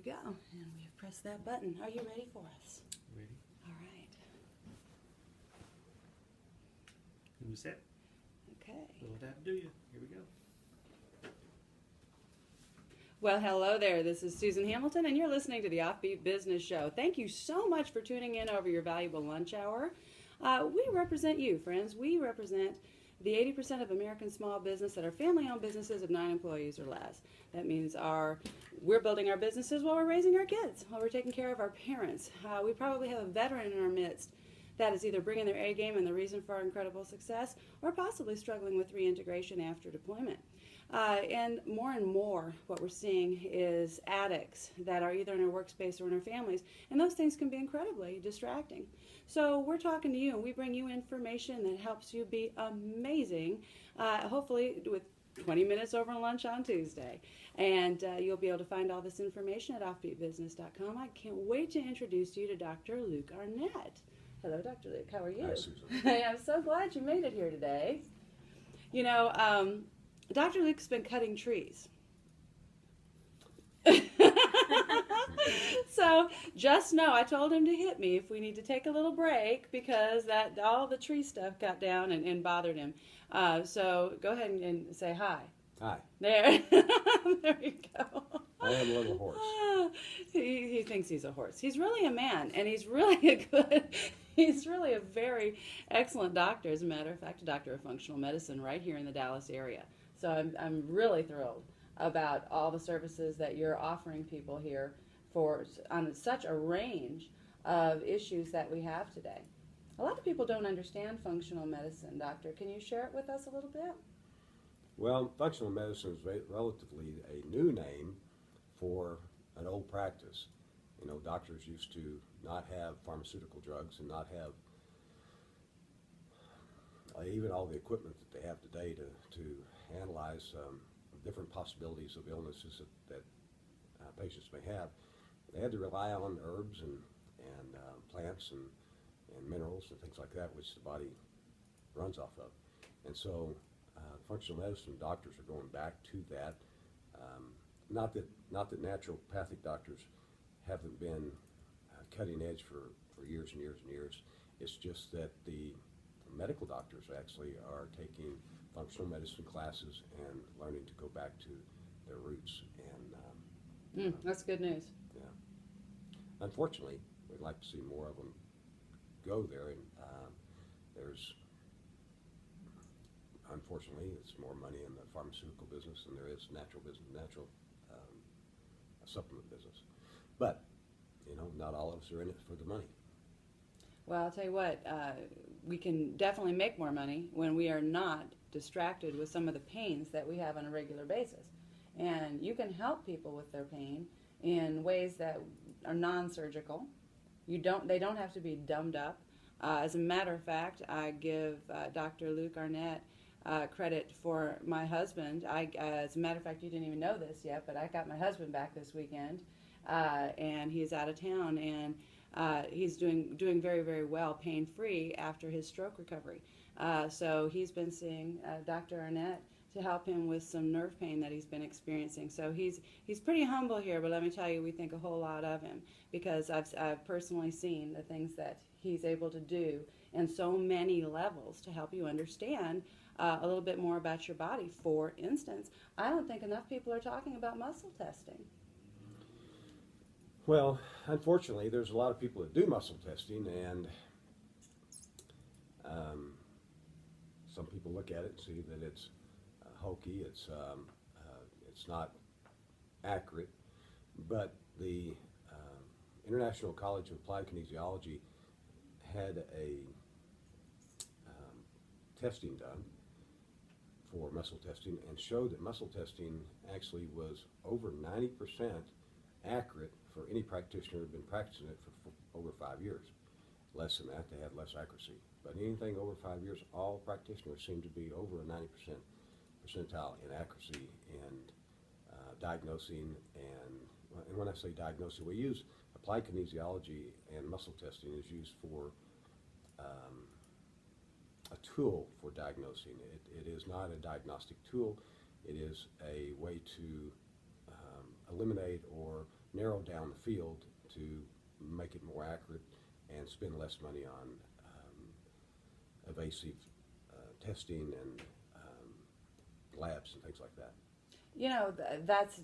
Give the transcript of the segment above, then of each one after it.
go. And we have pressed that button. Are you ready for us? Ready? All right. And we set. Okay. Little tap do you. Here we go. Well, hello there. This is Susan Hamilton, and you're listening to the OffBeat Business Show. Thank you so much for tuning in over your valuable lunch hour. We represent you, friends. We represent the 80% of American small business that are family-owned businesses of 9 employees or less. That means we're building our businesses while we're raising our kids, while we're taking care of our parents. We probably have a veteran in our midst that is either bringing their A game and the reason for our incredible success, or possibly struggling with reintegration after deployment. And more, what we're seeing is addicts that are either in our workspace or in our families, and those things can be incredibly distracting. So we're talking to you, and we bring you information that helps you be amazing, hopefully with 20 minutes over lunch on Tuesday. And you'll be able to find all this information at offbeatbusiness.com. I can't wait to introduce you to Dr. Luke Arnett. Hello, Dr. Luke. How are you? Hi, Susan. I'm so glad you made it here today. You know, Dr. Luke's been cutting trees. So just know, I told him to hit me if we need to take a little break because all the tree stuff got down and bothered him. So go ahead and say hi. Hi. There. There you go. I am a little horse. He thinks he's a horse. He's really a man, and he's really he's really a very excellent doctor. As a matter of fact, a doctor of functional medicine right here in the Dallas area. So I'm really thrilled about all the services that you're offering people here on such a range of issues that we have today. A lot of people don't understand functional medicine, Doctor. Can you share it with us a little bit? Well, functional medicine is relatively a new name for an old practice. You know, doctors used to not have pharmaceutical drugs and not have even all the equipment that they have today to analyze different possibilities of illnesses that patients may have. They had to rely on herbs and plants and minerals and things like that, which the body runs off of. And so functional medicine doctors are going back to that. Not that naturopathic doctors haven't been cutting edge for years and years and years. It's just that the medical doctors actually are taking functional medicine classes and learning to go back to their roots. And that's good news. Yeah. Unfortunately, we'd like to see more of them go there, and unfortunately, it's more money in the pharmaceutical business than there is natural supplement business. But, you know, not all of us are in it for the money. Well, I'll tell you what, we can definitely make more money when we are not distracted with some of the pains that we have on a regular basis. And you can help people with their pain in ways that are non-surgical. They don't have to be dumbed up. As a matter of fact, I give Dr. Luke Arnett credit for my husband. As a matter of fact, you didn't even know this yet, but I got my husband back this weekend, and he's out of town, and he's doing very, very well, pain-free after his stroke recovery. So he's been seeing Dr. Arnett to help him with some nerve pain that he's been experiencing. So he's pretty humble here, but let me tell you, we think a whole lot of him because I've personally seen the things that he's able to do in so many levels to help you understand a little bit more about your body. For instance, I don't think enough people are talking about muscle testing. Well, unfortunately, there's a lot of people that do muscle testing, and some people look at it and see that it's hokey, it's not accurate. But the International College of Applied Kinesiology had a testing done for muscle testing and showed that muscle testing actually was over 90% accurate for any practitioner who had been practicing it for over 5 years. Less than that, they had less accuracy. But anything over 5 years, all practitioners seem to be over a 90% percentile in accuracy and diagnosing. And when I say diagnosing, we use applied kinesiology, and muscle testing is used for a tool for diagnosing. It is not a diagnostic tool. It is a way to eliminate or narrow down the field to make it more accurate and spend less money on evasive testing and labs and things like that. You know, that's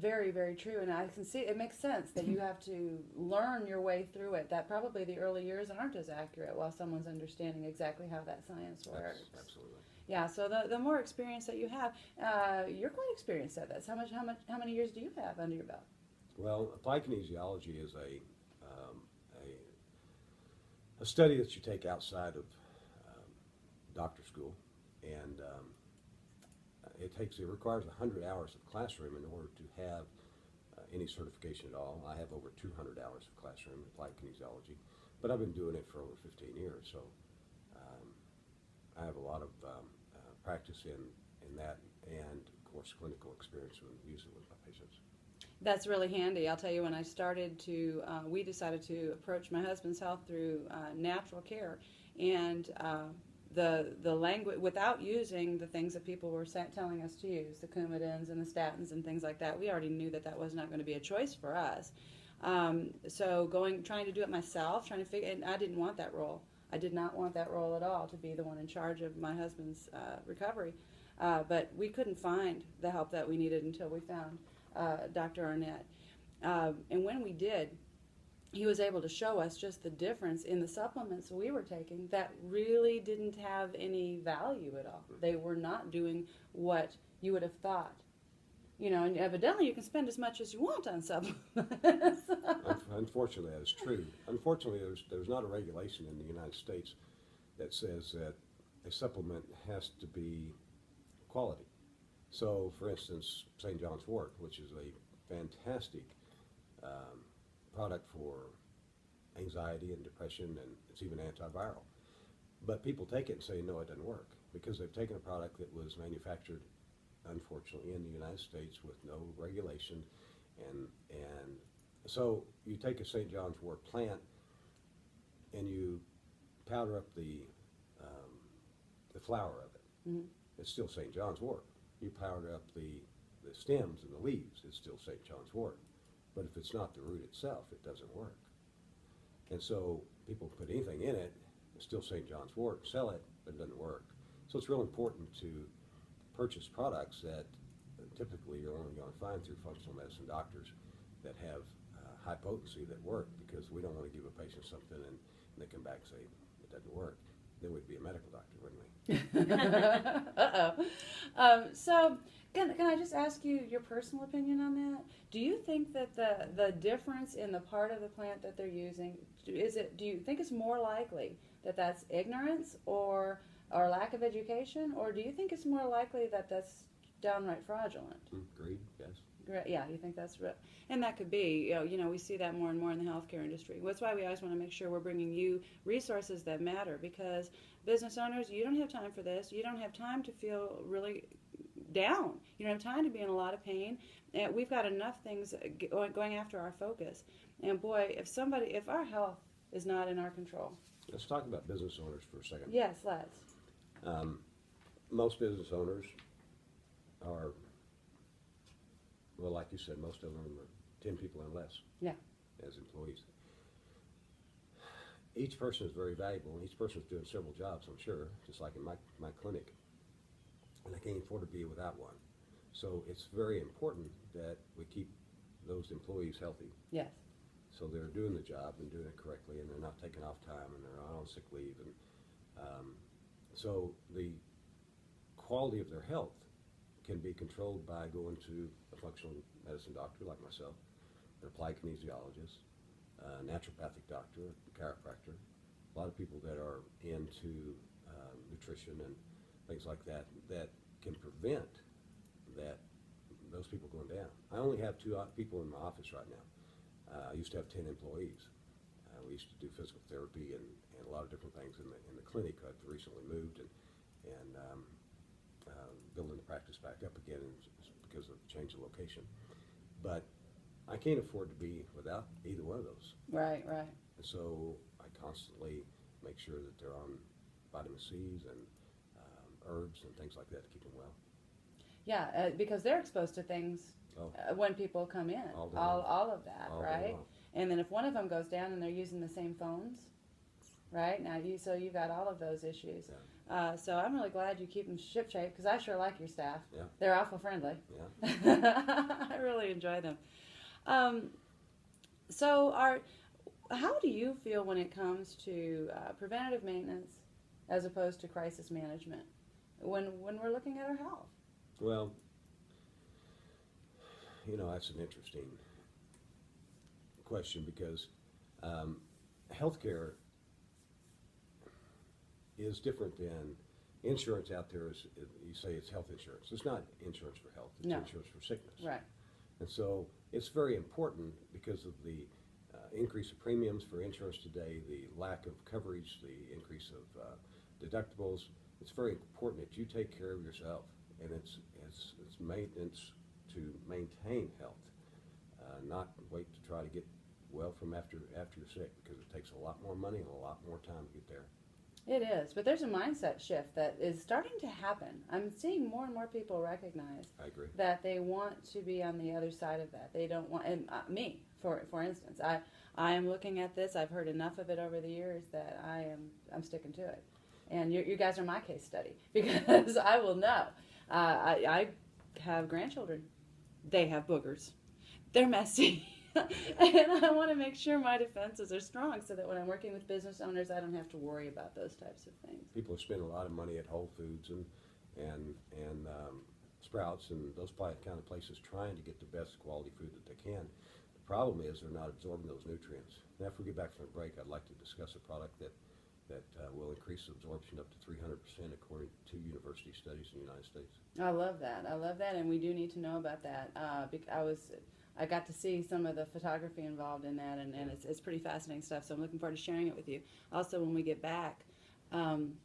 very, very true, and I can see it makes sense that you have to learn your way through it. That probably the early years aren't as accurate while someone's understanding exactly how that science works. Absolutely. Yeah, so the more experience that you have, you're quite experienced at this. How many years do you have under your belt? Well, applied kinesiology is a study that you take outside of doctor school, and it requires 100 hours of classroom in order to have any certification at all. I have over 200 hours of classroom in applied kinesiology, but I've been doing it for over 15 years, so I have a lot of practice in that, and of course clinical experience when using it with my patients. That's really handy. I'll tell you, when I started to, we decided to approach my husband's health through natural care, and the language, without using the things that people were telling us to use, the Coumadins and the statins and things like that. We already knew that that was not going to be a choice for us. So trying to do it myself, trying to figure, and I didn't want that role. I did not want that role at all, to be the one in charge of my husband's recovery. But we couldn't find the help that we needed until we found Dr. Arnett. And when we did, he was able to show us just the difference in the supplements we were taking that really didn't have any value at all. They were not doing what you would have thought. You know, and evidently you can spend as much as you want on supplements. Unfortunately, that is true. Unfortunately, there's not a regulation in the United States that says that a supplement has to be quality. So, for instance, St. John's wort, which is a fantastic product for anxiety and depression, and it's even antiviral. But people take it and say, no, it doesn't work, because they've taken a product that was manufactured, unfortunately, in the United States with no regulation. And so you take a St. John's wort plant and you powder up the flower of it. Mm-hmm. It's still St. John's wort. You powder up the stems and the leaves, it's still St. John's wort. But if it's not the root itself, it doesn't work. And so people put anything in it, it's still St. John's wort, sell it, but it doesn't work. So it's real important to purchase products that typically you're only going to find through functional medicine doctors that have high potency that work, because we don't want to give a patient something and they come back and say it doesn't work. Then we'd be a medical doctor, wouldn't we? Uh-oh. So can I just ask you your personal opinion on that? Do you think that the difference in the part of the plant that they're using, do you think it's more likely that that's ignorance or lack of education, or do you think it's more likely that that's downright fraudulent? Agreed, yes. Yeah, you think that's real? And that could be, you know, we see that more and more in the healthcare industry. That's why we always want to make sure we're bringing you resources that matter, because business owners, you don't have time for this. You don't have time to feel really down. You don't have time to be in a lot of pain. And we've got enough things going after our focus. And boy, if our health is not in our control. Let's talk about business owners for a second. Yes, let's. Most business owners are, well, like you said, most of them are 10 people and less. Yeah. As employees. Each person is very valuable, and each person is doing several jobs, I'm sure, just like in my clinic. And I can't afford to be without one. So it's very important that we keep those employees healthy. Yes. So they're doing the job and doing it correctly, and they're not taking off time, and they're not on sick leave. And so the quality of their health can be controlled by going to a functional medicine doctor like myself, an applied kinesiologist, a naturopathic doctor, a chiropractor, a lot of people that are into nutrition and things like that, that can prevent those people going down. I only have 2 people in my office right now. I used to have 10 employees. We used to do physical therapy and a lot of different things in the clinic. I've recently moved and building the practice back up again because of the change of location. But I can't afford to be without either one of those. Right, right. And so I constantly make sure that they're on vitamin C's and herbs and things like that to keep them well. Yeah, because they're exposed to things Oh. when people come in, All day long. all of that, All day right? long. And then if one of them goes down and they're using the same phones, right? Now you got all of those issues. Yeah. So I'm really glad you keep them ship shape because I sure like your staff. Yeah. They're awful friendly. Yeah. I really enjoy them. How do you feel when it comes to preventative maintenance as opposed to crisis management when we're looking at our health? Well, that's an interesting question because healthcare is different than insurance out there. You say it's health insurance. It's not insurance for health. It's No. insurance for sickness. Right. And so it's very important because of the increase of premiums for insurance today, the lack of coverage, the increase of deductibles. It's very important that you take care of yourself, and it's maintenance to maintain health, not wait to try to get well from after you're sick, because it takes a lot more money and a lot more time to get there. It is, but there's a mindset shift that is starting to happen. I'm seeing more and more people recognize I agree. that they want to be on the other side of that. They don't want, and me, for instance, I am looking at this. I've heard enough of it over the years that I'm sticking to it. And you guys are my case study because I will know. I have grandchildren. They have boogers. They're messy. And I want to make sure my defenses are strong so that when I'm working with business owners, I don't have to worry about those types of things. People spend a lot of money at Whole Foods and Sprouts and those kind of places trying to get the best quality food that they can. The problem is they're not absorbing those nutrients. Now, if we get back from the break, I'd like to discuss a product that will increase absorption up to 300% according to university studies in the United States. I love that, and we do need to know about that. I got to see some of the photography involved in that, and it's pretty fascinating stuff, so I'm looking forward to sharing it with you. Also, when we get back, I'm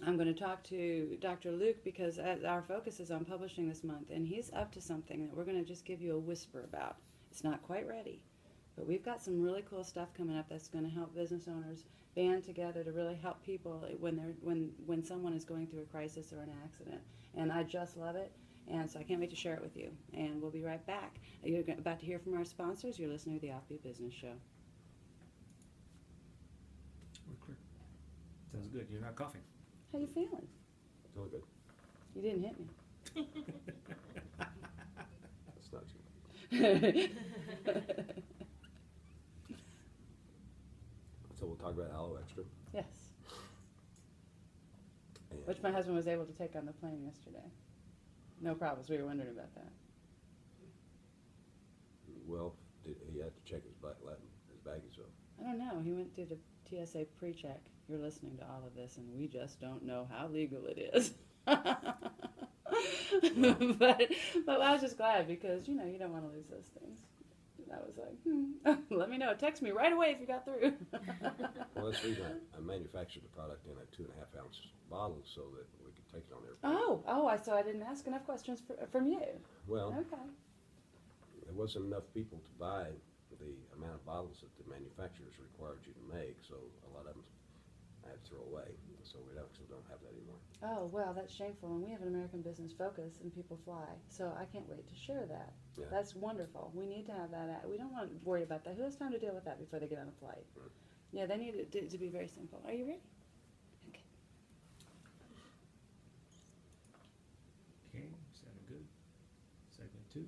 going to talk to Dr. Luke because our focus is on publishing this month, and he's up to something that we're going to just give you a whisper about. It's not quite ready, but we've got some really cool stuff coming up that's going to help business owners band together to really help people when someone is going through a crisis or an accident. And I just love it, and so I can't wait to share it with you. And we'll be right back. You're about to hear from our sponsors. You're listening to the OffBeat Business Show. We're clear. Sounds good. You're not coughing. How you feeling? Really good. You didn't hit me. That's not too So we'll talk about Aloe Extra. Yes. And Which my husband was able to take on the plane yesterday. No problems. We were wondering about that. Well, he had to check his baggage though. I don't know. He went through the TSA pre-check. You're listening to all of this, and we just don't know how legal it is. but I was just glad because, you don't want to lose those things. And I was like, let me know. Text me right away if you got through. Well, that's the reason I manufactured the product in a 2.5 ounce bottle so that we could take it on there. So I didn't ask enough questions from you. Well, Okay. there wasn't enough people to buy the amount of bottles that the manufacturers required you to make, so a lot of them I had to throw away. So we actually don't have that anymore. Oh, well, that's shameful. And we have an American business focus, and people fly. So I can't wait to share that. Yeah. That's wonderful. We need to have that. We don't want to worry about that. Who has time to deal with that before they get on a flight? Right. Yeah, they need it to be very simple. Are you ready? Okay. Okay, sounding good. Segment 2.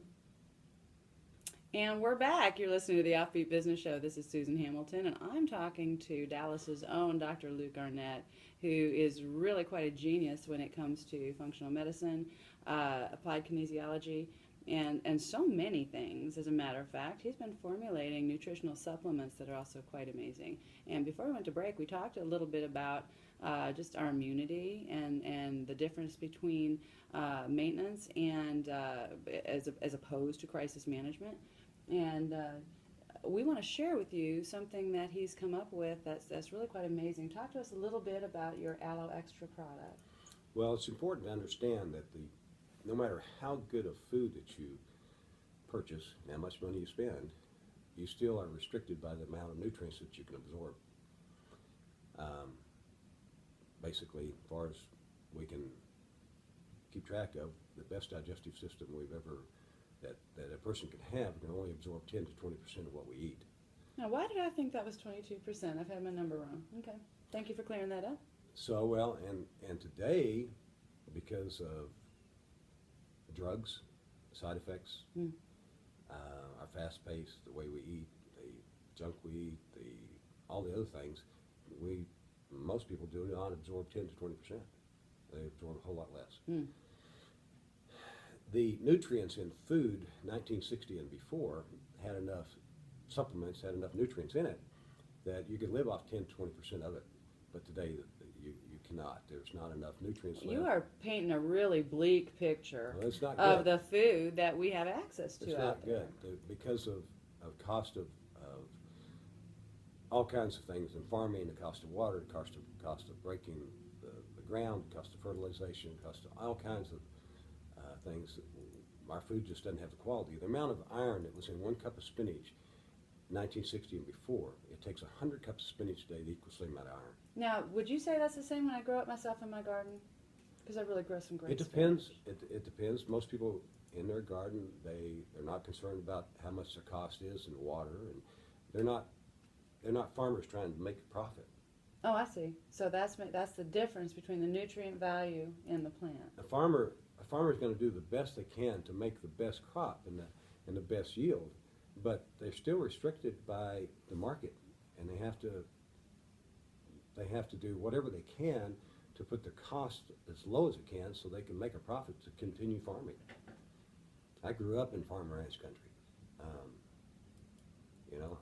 And we're back. You're listening to the OffBeat Business Show. This is Susan Hamilton, and I'm talking to Dallas's own Dr. Luke Arnett, who is really quite a genius when it comes to functional medicine, applied kinesiology, and so many things. As a matter of fact, he's been formulating nutritional supplements that are also quite amazing. And before we went to break, we talked a little bit about just our immunity and the difference between maintenance and as opposed to crisis management. And we want to share with you something that he's come up with that's really quite amazing. Talk to us a little bit about your Aloe Extra product. Well, it's important to understand that no matter how good of food that you purchase, and how much money you spend, you still are restricted by the amount of nutrients that you can absorb. Basically, as far as we can keep track of, the best digestive system we've ever that a person can have can only absorb 10 to 20% of what we eat. Now, why did I think that was 22%? I've had my number wrong. Okay. Thank you for clearing that up. So, well, and today, because of drugs, side effects, our fast pace, the way we eat, the junk we eat, all the other things, most people do not absorb 10 to 20%. They absorb a whole lot less. The nutrients in food, 1960 and before, had enough supplements, had enough nutrients in it that you could live off 10 to 20% of it. But today, you cannot. There's not enough nutrients left. You are painting a really bleak picture Well, it's not of good. the food that we have access to It's out not there. good because of cost of all kinds of things in farming, the cost of water, the cost of breaking the ground, the cost of fertilization, the cost of all kinds of things. Our food just doesn't have the quality. The amount of iron that was in 1 cup of spinach, 1960 and before, it takes 100 cups of spinach a day to equal the same amount of iron. Now, would you say that's the same when I grow up myself in my garden? Because I really grow some great It depends. spinach. It depends. Most people in their garden, they're not concerned about how much their cost is in water, and they're not farmers trying to make a profit. Oh, I see. So that's the difference between the nutrient value in the plant. A farmer's going to do the best they can to make the best crop and the best yield, but they're still restricted by the market, and they have to do whatever they can to put the cost as low as it can so they can make a profit to continue farming. I grew up in farm ranch country.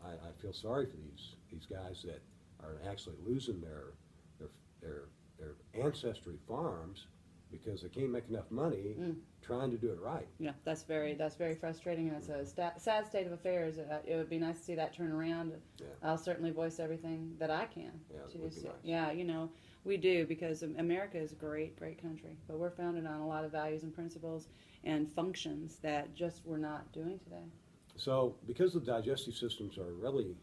I feel sorry for these guys that are actually losing their ancestry farms because they can't make enough money trying to do it right. Yeah, that's very frustrating, and it's a sad state of affairs. It would be nice to see that turn around. Yeah. I'll certainly voice everything that I can. Yeah, it to would be so- nice. Yeah, we do, because America is a great country, but we're founded on a lot of values and principles and functions that just we're not doing today. So because the digestive systems are really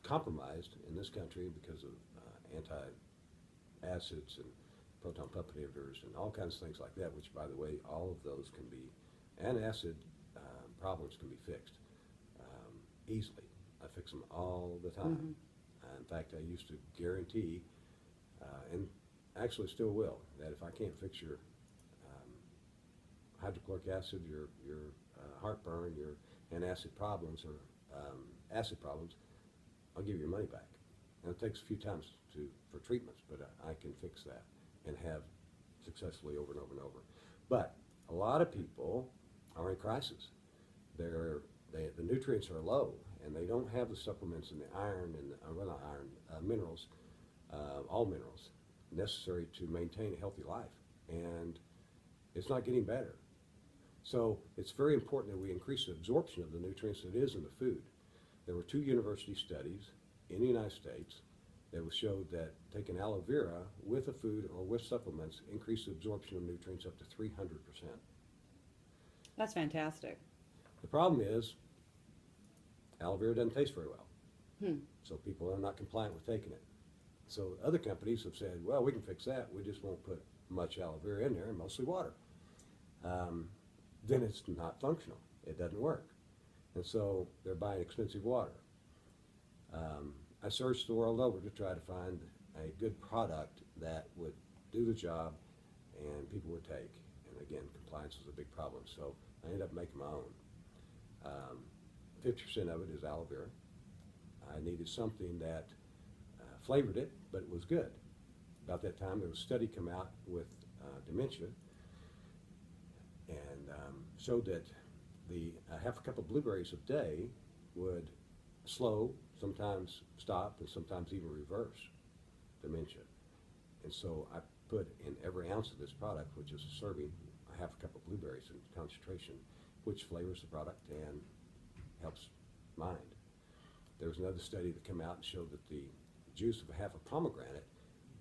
compromised in this country because of anti-acids and proton pump inhibitors and all kinds of things like that, which, by the way, all of those can be, and acid problems can be fixed easily. I fix them all the time. In fact, I used to guarantee, and actually still will, that if I can't fix your hydrochloric acid, your heartburn, your antacid problems, or acid problems, I'll give you your money back. And it takes a few times for treatments, but I can fix that and have successfully over and over and over. But a lot of people are in crisis. The nutrients are low, and they don't have the supplements and the iron and minerals, all minerals, necessary to maintain a healthy life. And it's not getting better. So it's very important that we increase the absorption of the nutrients that is in the food. There were 2 university studies in the United States that showed that taking aloe vera with a food or with supplements increased the absorption of nutrients up to 300%. That's fantastic. The problem is aloe vera doesn't taste very well. So people are not compliant with taking it. So other companies have said, well, we can fix that. We just won't put much aloe vera in there, mostly water. Then it's not functional. It doesn't work. And so they're buying expensive water. I searched the world over to try to find a good product that would do the job and people would take. And again, compliance is a big problem. So I ended up making my own. 50% of it is aloe vera. I needed something that flavored it, but it was good. About that time, there was a study come out with dementia and showed that the half a cup of blueberries a day would slow, sometimes stop, and sometimes even reverse dementia. And so I put in every ounce of this product, which is a serving, a half a cup of blueberries in concentration, which flavors the product and helps mind. There was another study that came out and showed that the juice of a half a pomegranate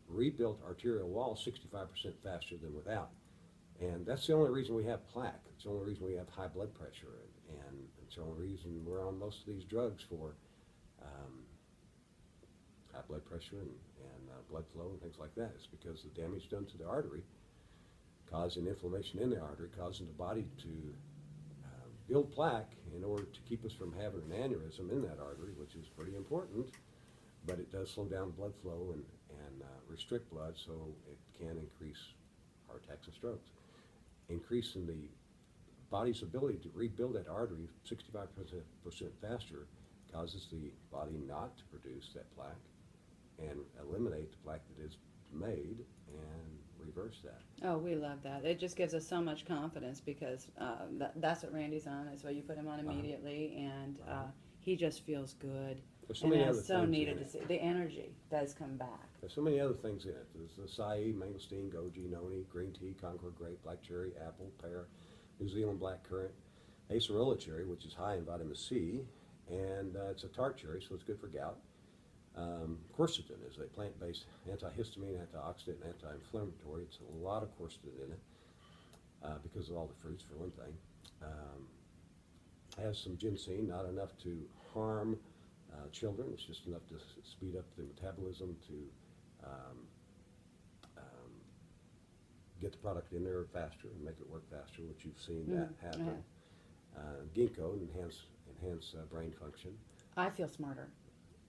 rebuilt arterial walls 65% faster than without. And that's the only reason we have plaque. It's the only reason we have high blood pressure. And it's the only reason we're on most of these drugs for high blood pressure and blood flow and things like that. It's because the damage done to the artery causing inflammation in the artery, causing the body to build plaque in order to keep us from having an aneurysm in that artery, which is pretty important, but it does slow down blood flow and restrict blood, so it can increase heart attacks and strokes. Increasing the body's ability to rebuild that artery 65% faster causes the body not to produce that plaque and eliminate the plaque that is made and reverse that. Oh, we love that. It just gives us so much confidence because that's what Randy's on. That's why you put him on immediately, and he just feels good. There's so And many it's other so things needed in to it. see. The energy does come back. There's so many other things in it. There's the acai, mangosteen, goji, noni, green tea, Concord grape, black cherry, apple, pear, New Zealand black currant, acerola cherry, which is high in vitamin C, and it's a tart cherry, so it's good for gout. Quercetin is a plant-based antihistamine, antioxidant, and anti-inflammatory. It's a lot of quercetin in it because of all the fruits, for one thing. Has some ginseng, not enough to harm children. It's just enough to speed up the metabolism to get the product in there faster and make it work faster, which you've seen that happen. Ginkgo, enhance brain function. I feel smarter.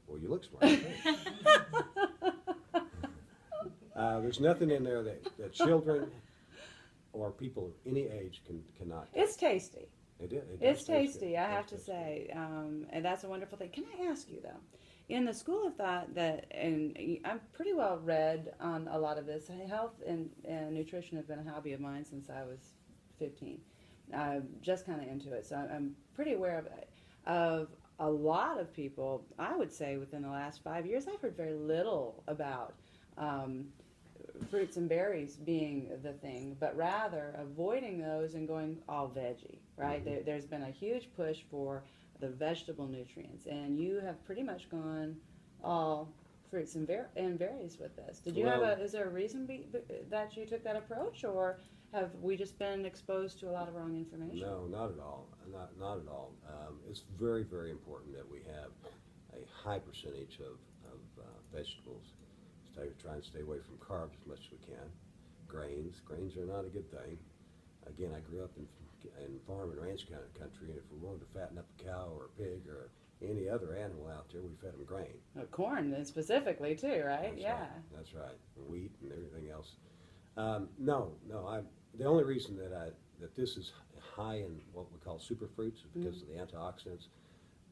Well, you look smart. There's nothing in there that children or people of any age cannot. It's tasty. It's It does taste tasty, good. I It have does to taste say, and that's a wonderful thing. Can I ask you though, in the school of thought that, and I'm pretty well read on a lot of this. Health and nutrition have been a hobby of mine since I was 15. I'm just kind of into it, so I'm pretty aware of it. Of a lot of people, I would say within the last 5 years, I've heard very little about fruits and berries being the thing, but rather avoiding those and going all veggie, right? Mhm. There's been a huge push for the vegetable nutrients, and you have pretty much gone all fruits and berries with this. Did you is there a reason that you took that approach, or have we just been exposed to a lot of wrong information? No, not at all. Not at all. It's very, very important that we have a high percentage of vegetables. Try and stay away from carbs as much as we can. Grains are not a good thing. Again, I grew up in farm and ranch kind of country, and if we wanted to fatten up a cow or a pig or any other animal out there, we fed them grain. Corn specifically too, right? That's Yeah. right. That's right. Wheat and everything else. No. The only reason that this is high in what we call superfruits is because of the antioxidants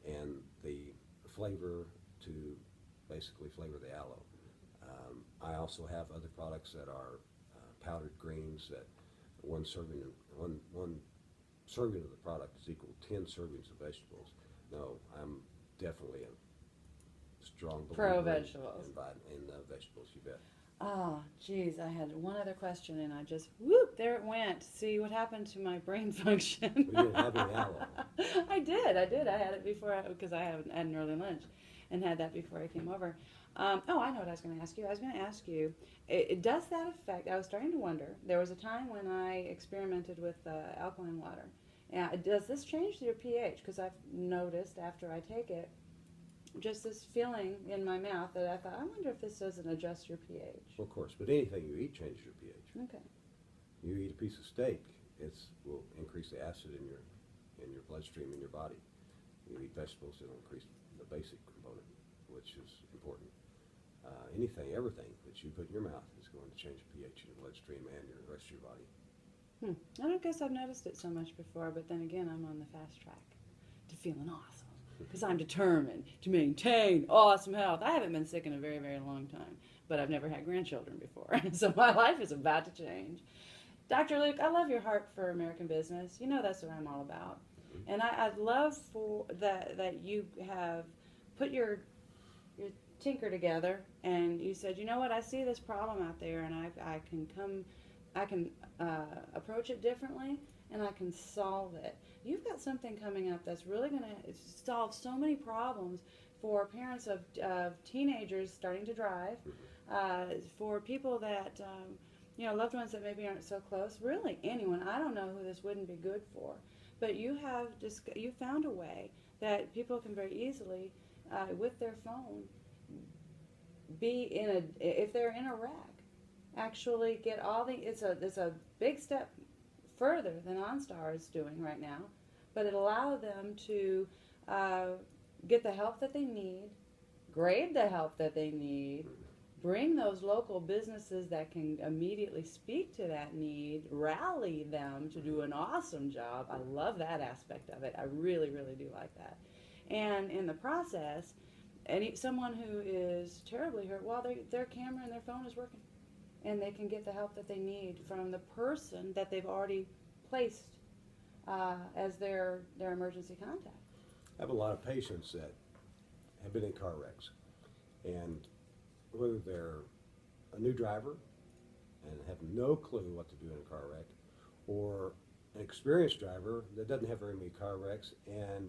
and the flavor to basically flavor the aloe. I also have other products that are powdered greens that one serving of the product is equal to 10 servings of vegetables. No, I'm definitely a strong believer Pro vegetables. in vegetables, you bet. Oh, geez, I had one other question, and I just, whoop, there it went. See what happened to my brain function. We didn't have any aloe. I did. I had it before, because I had an early lunch, and had that before I came over. I know what I was going to ask you. I was going to ask you, does that affect, I was starting to wonder, there was a time when I experimented with alkaline water. Does this change your pH? Because I've noticed after I take it, just this feeling in my mouth that I thought, I wonder if this doesn't adjust your pH. Well, of course, but anything you eat changes your pH. Okay. You eat a piece of steak, it will increase the acid in your bloodstream in your body. You eat vegetables, it'll increase the basic component, which is important. Everything that you put in your mouth is going to change the pH in your bloodstream and the rest of your body. I don't guess I've noticed it so much before, but then again, I'm on the fast track to feeling awesome because I'm determined to maintain awesome health. I haven't been sick in a very, very long time, but I've never had grandchildren before, so my life is about to change. Dr. Luke, I love your heart for American business. You know that's what I'm all about. And I'd love for that you have put your tinker together and you said, you know what, I see this problem out there and I can approach it differently and I can solve it. You've got something coming up that's really going to solve so many problems for parents of teenagers starting to drive, for people that, loved ones that maybe aren't so close, really anyone. I don't know who this wouldn't be good for, but you found a way that people can very easily, with their phone, if they're in a wreck, actually get all it's a big step further than OnStar is doing right now, but it allows them to get the help that they need, grade the help that they need, bring those local businesses that can immediately speak to that need, rally them to do an awesome job. I love that aspect of it. I really, really do like that. And in the process, someone who is terribly hurt, well, their camera and their phone is working, and they can get the help that they need from the person that they've already placed as their emergency contact. I have a lot of patients that have been in car wrecks, and whether they're a new driver and have no clue what to do in a car wreck, or an experienced driver that doesn't have very many car wrecks and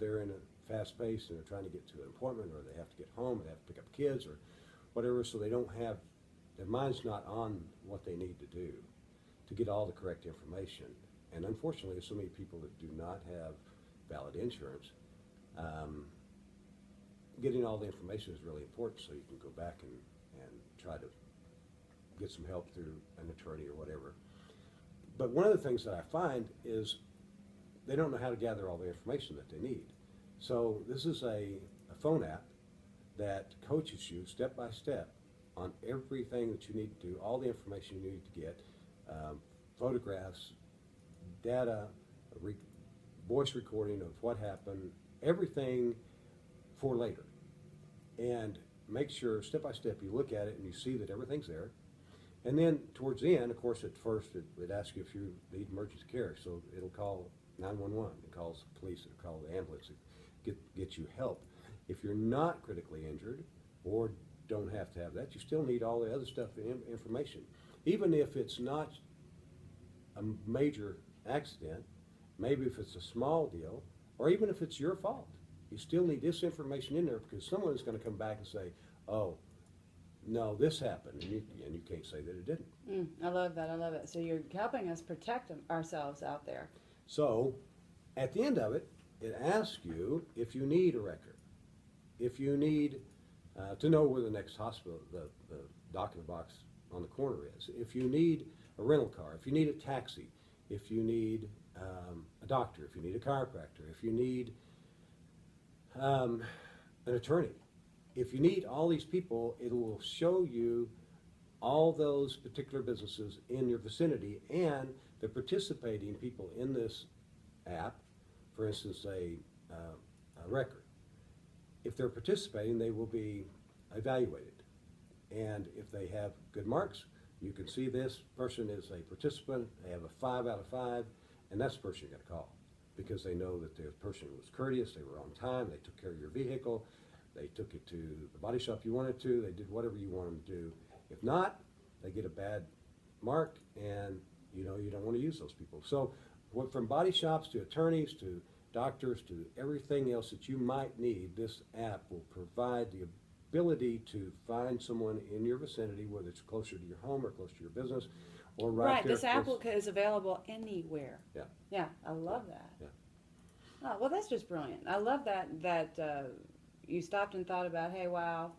they're in a fast pace and they're trying to get to an appointment, or they have to get home, they have to pick up kids or whatever, so they don't have, their mind's not on what they need to do to get all the correct information. And unfortunately, there's so many people that do not have valid insurance. Getting all the information is really important, so you can go back and try to get some help through an attorney or whatever. But one of the things that I find is they don't know how to gather all the information that they need. So this is a phone app that coaches you step by step on everything that you need to do, all the information you need to get, photographs, data, voice recording of what happened, everything for later. And make sure, step by step, you look at it and you see that everything's there. And then towards the end, of course, at first it asks you if you need emergency care. So it'll call 911, it calls the police, it'll call the ambulance, get you help. If you're not critically injured or don't have to have that, you still need all the other stuff, information. Even if it's not a major accident, maybe if it's a small deal, or even if it's your fault, you still need this information in there, because someone's going to come back and say, oh, no, this happened, and you can't say that it didn't. I love that. I love it. So you're helping us protect ourselves out there. So at the end of it, it asks you if you need a record, if you need to know where the next hospital, the doc in the box on the corner is, if you need a rental car, if you need a taxi, if you need a doctor, if you need a chiropractor, if you need an attorney. If you need all these people, it will show you all those particular businesses in your vicinity and the participating people in this app. For instance, a record. If they're participating, they will be evaluated. And if they have good marks, you can see this person is a participant, they have a 5 out of 5, and that's the person you're going to call, because they know that the person was courteous, they were on time, they took care of your vehicle, they took it to the body shop you wanted to, they did whatever you want them to do. If not, they get a bad mark, and you don't want to use those people. So from body shops to attorneys to doctors to everything else that you might need, this app will provide the ability to find someone in your vicinity, whether it's closer to your home or close to your business, or right there. This app is available anywhere. Yeah. Yeah, I love that. Yeah. Oh, well, that's just brilliant. I love that you stopped and thought about, hey, wow,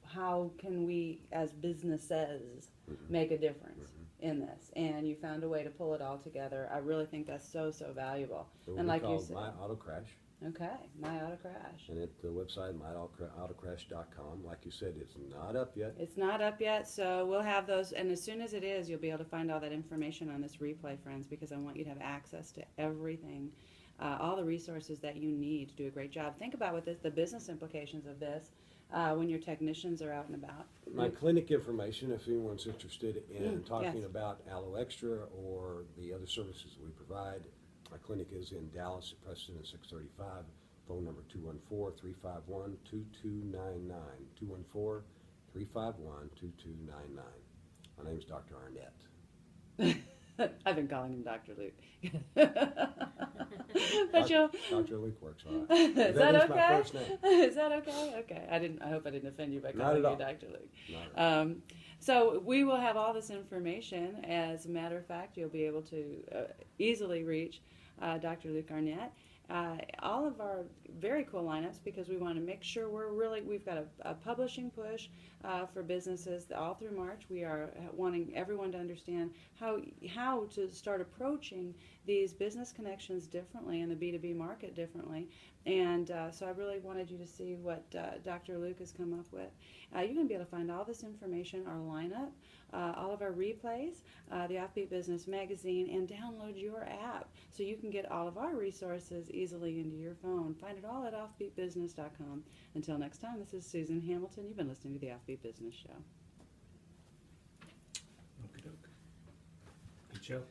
how can we as businesses make a difference in this? And you found a way to pull it all together. I really think that's so, so valuable. It will and be like called you said, My Auto Crash. Okay, My Auto Crash. And at the website, myautocrash.com. Like you said, it's not up yet. It's not up yet, so we'll have those. And as soon as it is, you'll be able to find all that information on this replay, friends, because I want you to have access to everything, all the resources that you need to do a great job. Think about what the business implications of this when your technicians are out and about. My clinic information, if anyone's interested in talking yes. about Aloe Extra or the other services we provide. My clinic is in Dallas at Preston at 635. Phone number 214-351-2299. 214-351-2299. My name is Dr. Arnett. I've been calling him Dr. Luke. Dr. Luke works all right. Is that okay? My first name. Is that okay? Okay. I hope I didn't offend you by calling you Dr. Luke. So we will have all this information. As a matter of fact, you'll be able to easily reach Dr. Luke Arnett all of our very cool lineups, because we want to make sure we've got a publishing push for businesses all through March. We are wanting everyone to understand how to start approaching these business connections differently and the B2B market differently. And so I really wanted you to see what Dr. Luke has come up with. You're going to be able to find all this information, our lineup, all of our replays, the OffBeat Business Magazine, and download your app so you can get all of our resources easily into your phone. Find it all at offbeatbusiness.com. Until next time, this is Susan Hamilton. You've been listening to the OffBeat Business Show. Okey-doke. Hey, Joe.